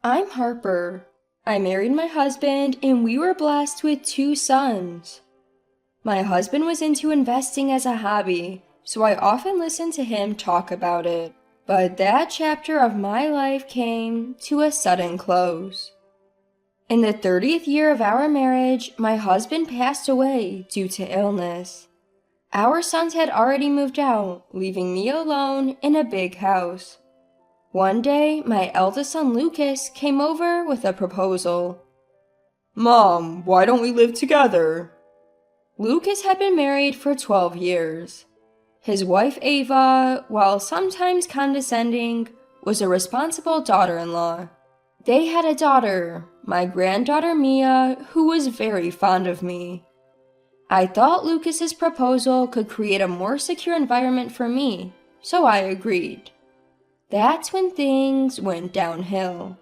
I'm Harper. I married my husband and we were blessed with 2 sons. My husband was into investing as a hobby, so I often listened to him talk about it. But that chapter of my life came to a sudden close. In the 30th year of our marriage, my husband passed away due to illness. Our sons had already moved out, leaving me alone in a big house. One day, my eldest son Lucas came over with a proposal. Mom, why don't we live together? Lucas had been married for 12 years. His wife Ava, while sometimes condescending, was a responsible daughter-in-law. They had a daughter, my granddaughter Mia, who was very fond of me. I thought Lucas's proposal could create a more secure environment for me, so I agreed. That's when things went downhill.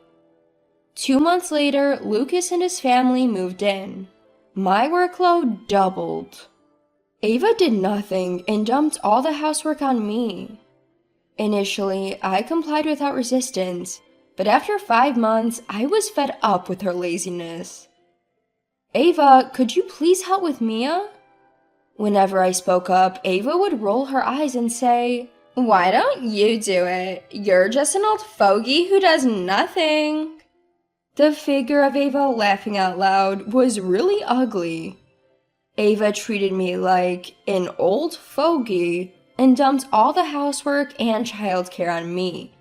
2 months later, Lucas and his family moved in. My workload doubled. Ava did nothing and dumped all the housework on me. Initially, I complied without resistance, but after 5 months, I was fed up with her laziness. Ava, could you please help with Mia? Whenever I spoke up, Ava would roll her eyes and say, "Why don't you do it? You're just an old fogey who does nothing." The figure of Ava laughing out loud was really ugly. Ava treated me like an old fogey and dumped all the housework and childcare on me.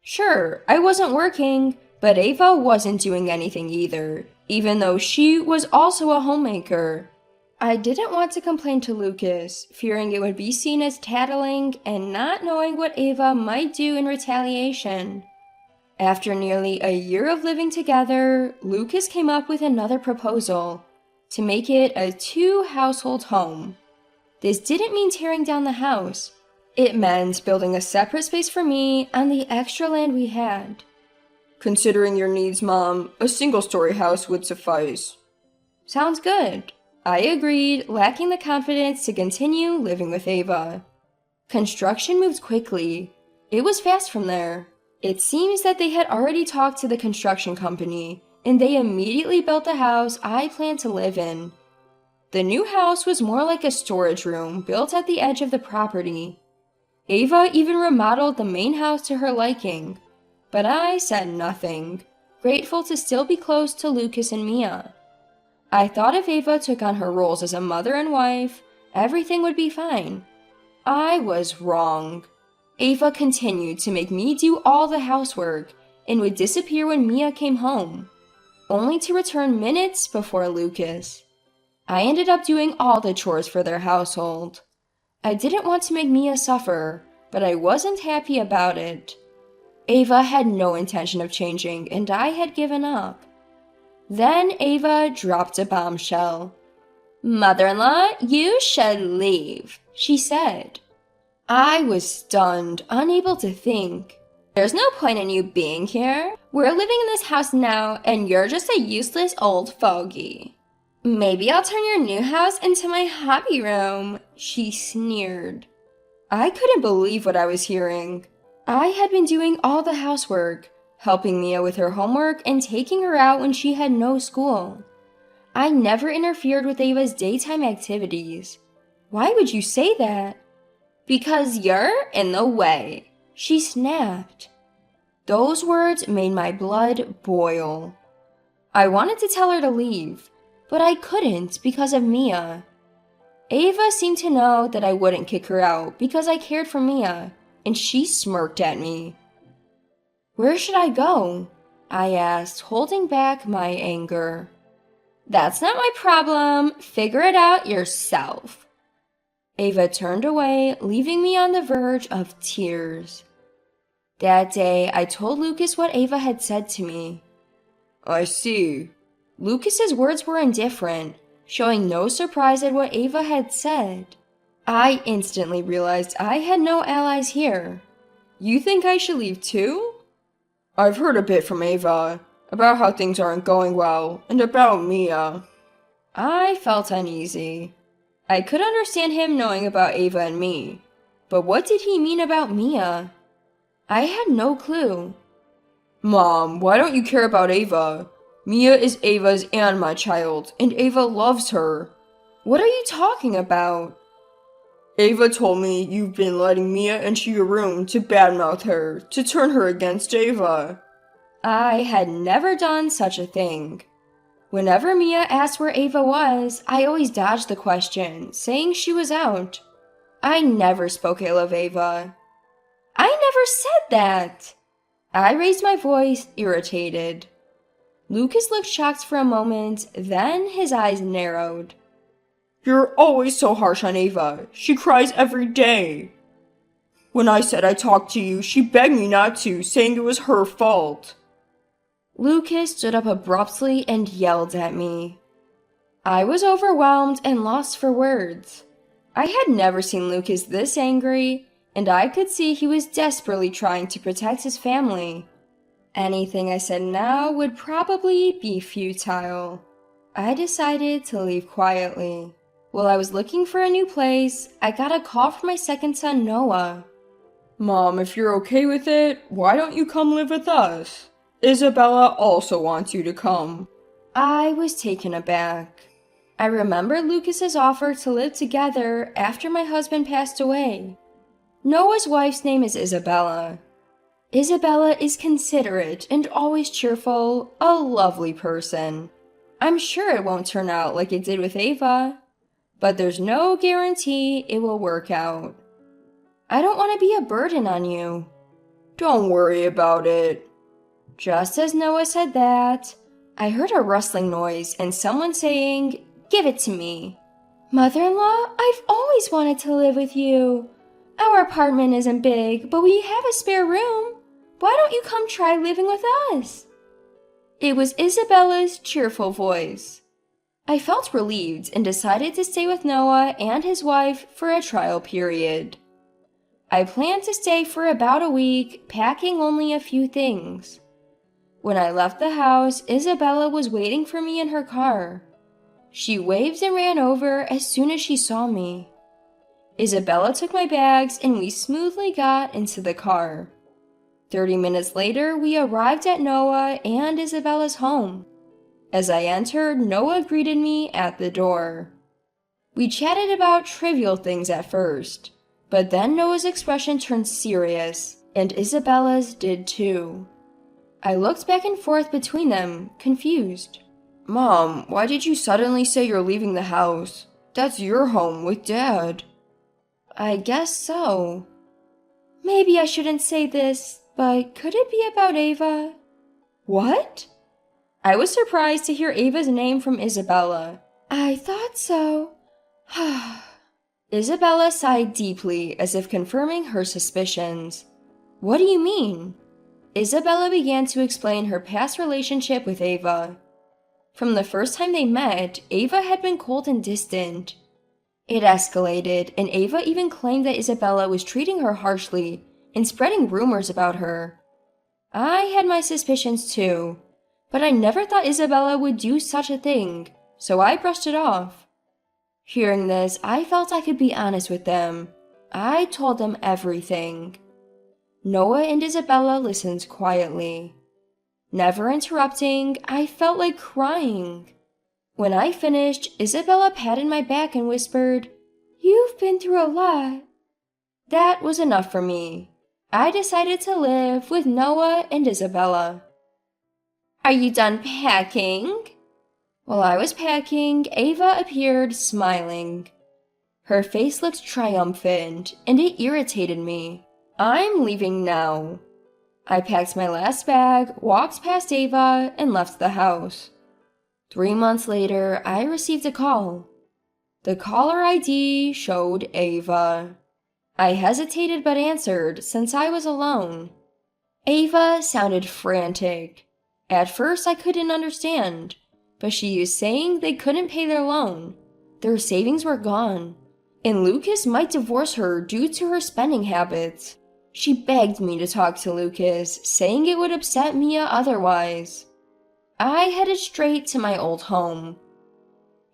Sure, I wasn't working, but Ava wasn't doing anything either, even though she was also a homemaker. I didn't want to complain to Lucas, fearing it would be seen as tattling and not knowing what Ava might do in retaliation. After nearly a year of living together, Lucas came up with another proposal to make it a 2-household home. This didn't mean tearing down the house. It meant building a separate space for me on the extra land we had. Considering your needs, Mom, a single-story house would suffice. Sounds good. I agreed, lacking the confidence to continue living with Ava. Construction moved quickly. It was fast from there. It seems that they had already talked to the construction company, and they immediately built the house I planned to live in. The new house was more like a storage room built at the edge of the property. Ava even remodeled the main house to her liking, but I said nothing, grateful to still be close to Lucas and Mia. I thought if Ava took on her roles as a mother and wife, everything would be fine. I was wrong. Ava continued to make me do all the housework and would disappear when Mia came home, only to return minutes before Lucas. I ended up doing all the chores for their household. I didn't want to make Mia suffer, but I wasn't happy about it. Ava had no intention of changing, and I had given up. Then Ava dropped a bombshell. "Mother-in-law, you should leave," she said. I was stunned, unable to think. "There's no point in you being here. We're living in this house now, and you're just a useless old fogey. Maybe I'll turn your new house into my hobby room," she sneered. I couldn't believe what I was hearing. I had been doing all the housework, helping Mia with her homework and taking her out when she had no school. I never interfered with Ava's daytime activities. Why would you say that? "Because you're in the way," she snapped. Those words made my blood boil. I wanted to tell her to leave, but I couldn't because of Mia. Ava seemed to know that I wouldn't kick her out because I cared for Mia, and she smirked at me. "Where should I go?" I asked, holding back my anger. "That's not my problem. Figure it out yourself." Ava turned away, leaving me on the verge of tears. That day, I told Lucas what Ava had said to me. I see. Lucas's words were indifferent, showing no surprise at what Ava had said. I instantly realized I had no allies here. You think I should leave too? I've heard a bit from Ava, about how things aren't going well, and about Mia. I felt uneasy. I could understand him knowing about Ava and me, but what did he mean about Mia? I had no clue. Mom, why don't you care about Ava? Mia is Ava's and my child, and Ava loves her. What are you talking about? Ava told me you've been letting Mia into your room to badmouth her, to turn her against Ava. I had never done such a thing. Whenever Mia asked where Ava was, I always dodged the question, saying she was out. I never spoke ill of Ava. I never said that! I raised my voice, irritated. Lucas looked shocked for a moment, then his eyes narrowed. You're always so harsh on Ava. She cries every day. When I said I talked to you, she begged me not to, saying it was her fault. Lucas stood up abruptly and yelled at me. I was overwhelmed and lost for words. I had never seen Lucas this angry, and I could see he was desperately trying to protect his family. Anything I said now would probably be futile. I decided to leave quietly. While I was looking for a new place, I got a call from my second son, Noah. Mom, if you're okay with it, why don't you come live with us? Isabella also wants you to come. I was taken aback. I remembered Lucas's offer to live together after my husband passed away. Noah's wife's name is Isabella. Isabella is considerate and always cheerful, a lovely person. I'm sure it won't turn out like it did with Ava, but there's no guarantee it will work out. I don't want to be a burden on you. Don't worry about it. Just as Noah said that, I heard a rustling noise and someone saying, "Give it to me." Mother-in-law, I've always wanted to live with you. Our apartment isn't big, but we have a spare room. Why don't you come try living with us? It was Isabella's cheerful voice. I felt relieved and decided to stay with Noah and his wife for a trial period. I planned to stay for about a week, packing only a few things. When I left the house, Isabella was waiting for me in her car. She waved and ran over as soon as she saw me. Isabella took my bags and we smoothly got into the car. 30 minutes later, we arrived at Noah and Isabella's home. As I entered, Noah greeted me at the door. We chatted about trivial things at first, but then Noah's expression turned serious, and Isabella's did too. I looked back and forth between them, confused. Mom, why did you suddenly say you're leaving the house? That's your home with Dad. I guess so. Maybe I shouldn't say this, but could it be about Ava? What? I was surprised to hear Ava's name from Isabella. I thought so. Isabella sighed deeply as if confirming her suspicions. What do you mean? Isabella began to explain her past relationship with Ava. From the first time they met, Ava had been cold and distant. It escalated, and Ava even claimed that Isabella was treating her harshly and spreading rumors about her. I had my suspicions too, but I never thought Isabella would do such a thing, so I brushed it off. Hearing this, I felt I could be honest with them. I told them everything. Noah and Isabella listened quietly. Never interrupting, I felt like crying. When I finished, Isabella patted my back and whispered, "You've been through a lot." That was enough for me. I decided to live with Noah and Isabella. Are you done packing? While I was packing, Ava appeared smiling. Her face looked triumphant, and it irritated me. I'm leaving now. I packed my last bag, walked past Ava, and left the house. 3 months later, I received a call. The caller ID showed Ava. I hesitated but answered since I was alone. Ava sounded frantic. At first I couldn't understand, but she was saying they couldn't pay their loan. Their savings were gone, and Lucas might divorce her due to her spending habits. She begged me to talk to Lucas, saying it would upset Mia otherwise. I headed straight to my old home.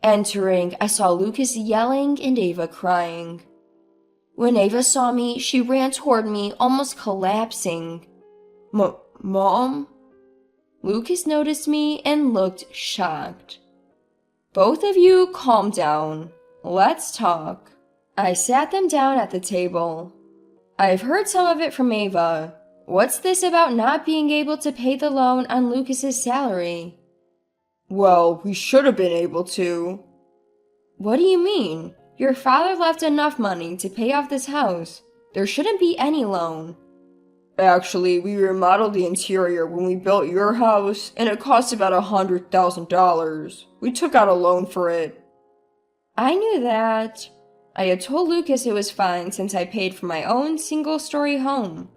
Entering, I saw Lucas yelling and Ava crying. When Ava saw me, she ran toward me, almost collapsing. Mom? Lucas noticed me and looked shocked. Both of you calm down. Let's talk. I sat them down at the table. I've heard some of it from Ava. What's this about not being able to pay the loan on Lucas's salary? Well, we should have been able to. What do you mean? Your father left enough money to pay off this house. There shouldn't be any loan. Actually, we remodeled the interior when we built your house, and it cost about $100,000. We took out a loan for it. I knew that. I had told Lucas it was fine since I paid for my own single-story home.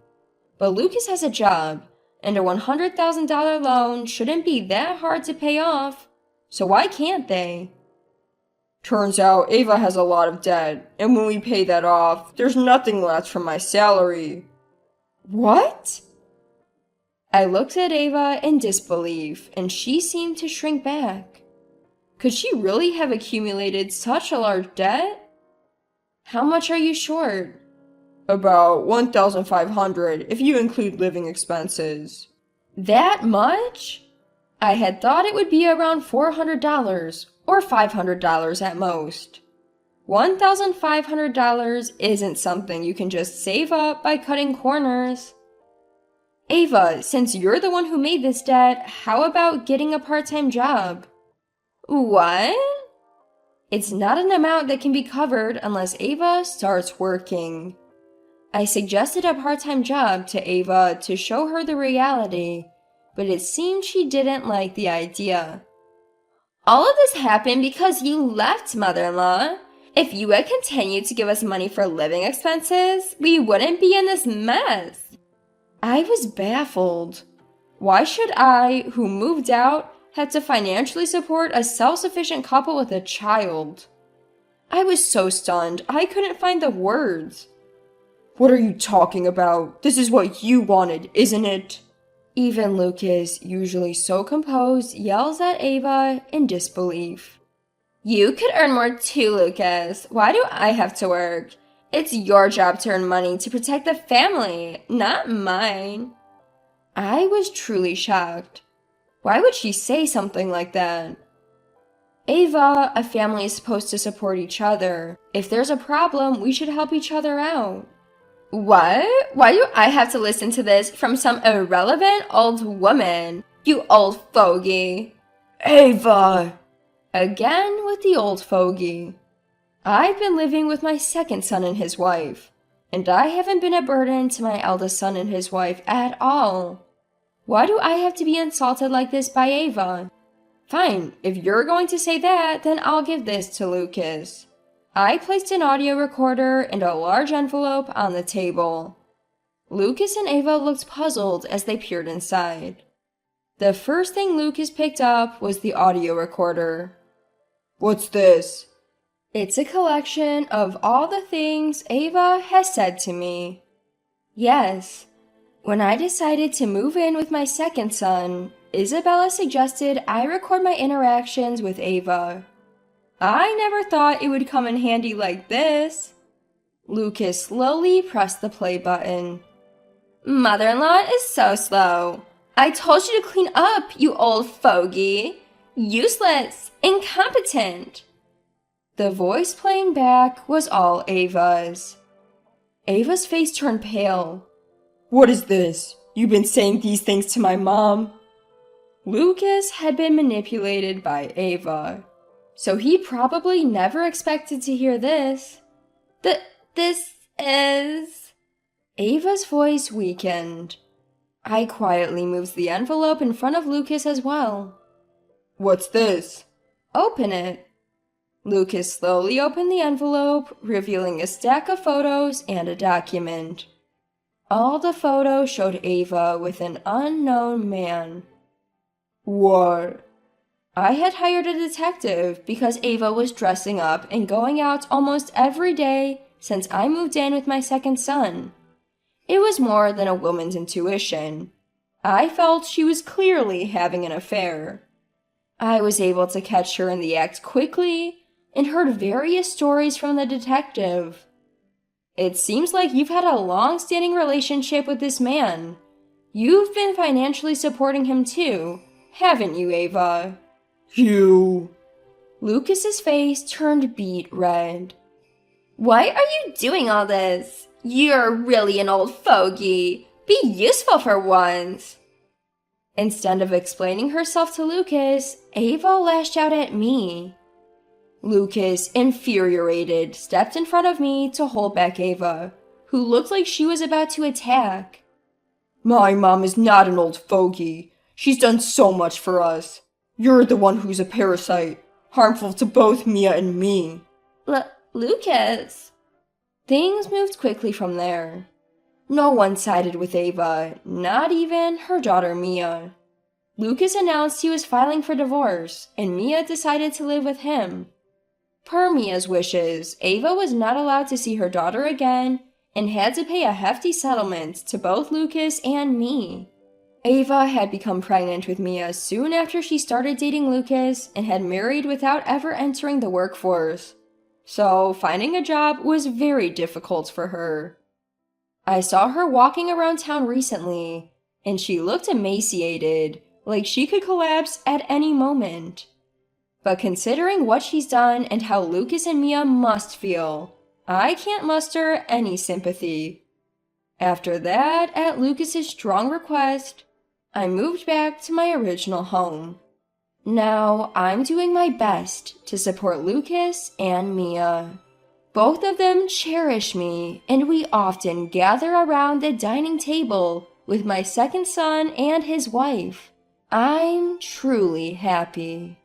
But Lucas has a job, and a $100,000 loan shouldn't be that hard to pay off. So why can't they? Turns out Ava has a lot of debt, and when we pay that off, there's nothing left from my salary. What? I looked at Ava in disbelief, and she seemed to shrink back. Could she really have accumulated such a large debt? How much are you short? About $1,500 if you include living expenses. That much? I had thought it would be around $400 or $500 at most. $1,500 isn't something you can just save up by cutting corners. Ava, since you're the one who made this debt, how about getting a part-time job? What? It's not an amount that can be covered unless Ava starts working. I suggested a part-time job to Ava to show her the reality, but it seemed she didn't like the idea. All of this happened because you left, mother-in-law. If you had continued to give us money for living expenses, we wouldn't be in this mess. I was baffled. Why should I, who moved out, have to financially support a self-sufficient couple with a child? I was so stunned, I couldn't find the words. What are you talking about? This is what you wanted, isn't it? Even Lucas, usually so composed, yells at Ava in disbelief. You could earn more too, Lucas. Why do I have to work? It's your job to earn money to protect the family, not mine. I was truly shocked. Why would she say something like that? Ava, a family is supposed to support each other. If there's a problem, we should help each other out. What? Why do I have to listen to this from some irrelevant old woman? You old fogey. Ava! Again with the old fogey. I've been living with my second son and his wife, and I haven't been a burden to my eldest son and his wife at all. Why do I have to be insulted like this by Ava? Fine, if you're going to say that, then I'll give this to Lucas. I placed an audio recorder and a large envelope on the table. Lucas and Ava looked puzzled as they peered inside. The first thing Lucas picked up was the audio recorder. What's this? It's a collection of all the things Ava has said to me. Yes, when I decided to move in with my second son, Isabella suggested I record my interactions with Ava. I never thought it would come in handy like this. Lucas slowly pressed the play button. Mother-in-law is so slow. I told you to clean up, you old fogey. Useless, incompetent. The voice playing back was all Ava's. Ava's face turned pale. What is this? You've been saying these things to my mom? Lucas had been manipulated by Ava, so he probably never expected to hear this. This is... Ava's voice weakened. I quietly moved the envelope in front of Lucas as well. What's this? Open it. Lucas slowly opened the envelope, revealing a stack of photos and a document. All the photos showed Ava with an unknown man. What? I had hired a detective because Ava was dressing up and going out almost every day since I moved in with my second son. It was more than a woman's intuition. I felt she was clearly having an affair. I was able to catch her in the act quickly and heard various stories from the detective. It seems like you've had a long-standing relationship with this man. You've been financially supporting him too, haven't you, Ava? You. Lucas's face turned beet red. Why are you doing all this? You're really an old fogey. Be useful for once. Instead of explaining herself to Lucas, Ava lashed out at me. Lucas, infuriated, stepped in front of me to hold back Ava, who looked like she was about to attack. My mom is not an old fogey. She's done so much for us. You're the one who's a parasite, harmful to both Mia and me. Lucas. Things moved quickly from there. No one sided with Ava, not even her daughter Mia. Lucas announced he was filing for divorce, and Mia decided to live with him. Per Mia's wishes, Ava was not allowed to see her daughter again and had to pay a hefty settlement to both Lucas and me. Ava had become pregnant with Mia soon after she started dating Lucas and had married without ever entering the workforce. So finding a job was very difficult for her. I saw her walking around town recently, and she looked emaciated, like she could collapse at any moment. But considering what she's done and how Lucas and Mia must feel, I can't muster any sympathy. After that, at Lucas's strong request, I moved back to my original home. Now, I'm doing my best to support Lucas and Mia. Both of them cherish me, and we often gather around the dining table with my second son and his wife. I'm truly happy.